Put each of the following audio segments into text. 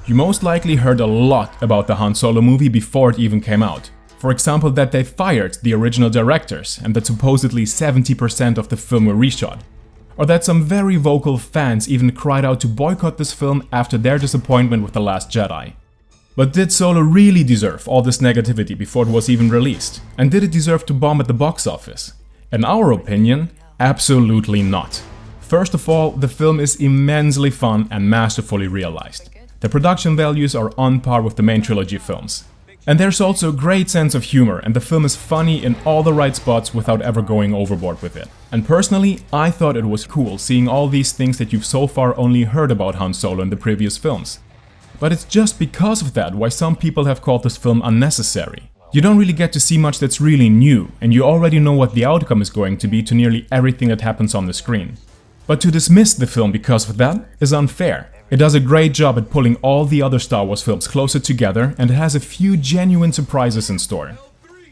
You most likely heard a lot about the Han Solo movie before it even came out. For example, that they fired the original directors and that supposedly 70% of the film were reshot. Or that some very vocal fans even cried out to boycott this film after their disappointment with The Last Jedi. But did Solo really deserve all this negativity before it was even released? And did it deserve to bomb at the box office? In our opinion, absolutely not. First of all, the film is immensely fun and masterfully realized. The production values are on par with the main trilogy films. And there's also a great sense of humor, and the film is funny in all the right spots without ever going overboard with it. And personally, I thought it was cool seeing all these things that you've so far only heard about Han Solo in the previous films. But it's just because of that why some people have called this film unnecessary. You don't really get to see much that's really new, and you already know what the outcome is going to be to nearly everything that happens on the screen. But to dismiss the film because of that is unfair. It does a great job at pulling all the other Star Wars films closer together, and it has a few genuine surprises in store.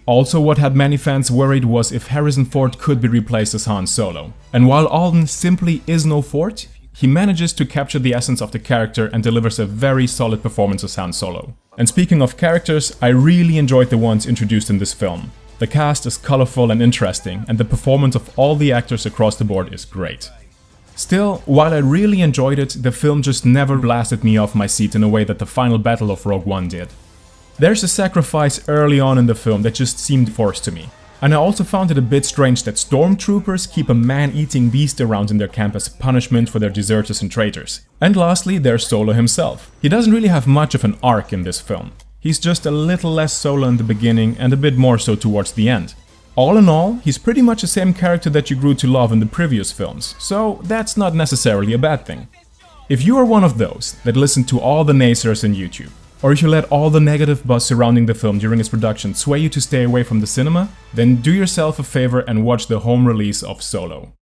Also, what had many fans worried was if Harrison Ford could be replaced as Han Solo. And while Alden simply is no Ford, he manages to capture the essence of the character and delivers a very solid performance as Han Solo. And speaking of characters, I really enjoyed the ones introduced in this film. The cast is colorful and interesting, and the performance of all the actors across the board is great. Still, while I really enjoyed it, the film just never blasted me off my seat in a way that the final battle of Rogue One did. There's a sacrifice early on in the film that just seemed forced to me. And I also found it a bit strange that stormtroopers keep a man-eating beast around in their camp as punishment for their deserters and traitors. And lastly, there's Solo himself. He doesn't really have much of an arc in this film. He's just a little less Solo in the beginning and a bit more so towards the end. All in all, he's pretty much the same character that you grew to love in the previous films, so that's not necessarily a bad thing. If you are one of those that listen to all the naysayers on YouTube, or if you let all the negative buzz surrounding the film during its production sway you to stay away from the cinema, then do yourself a favor and watch the home release of Solo.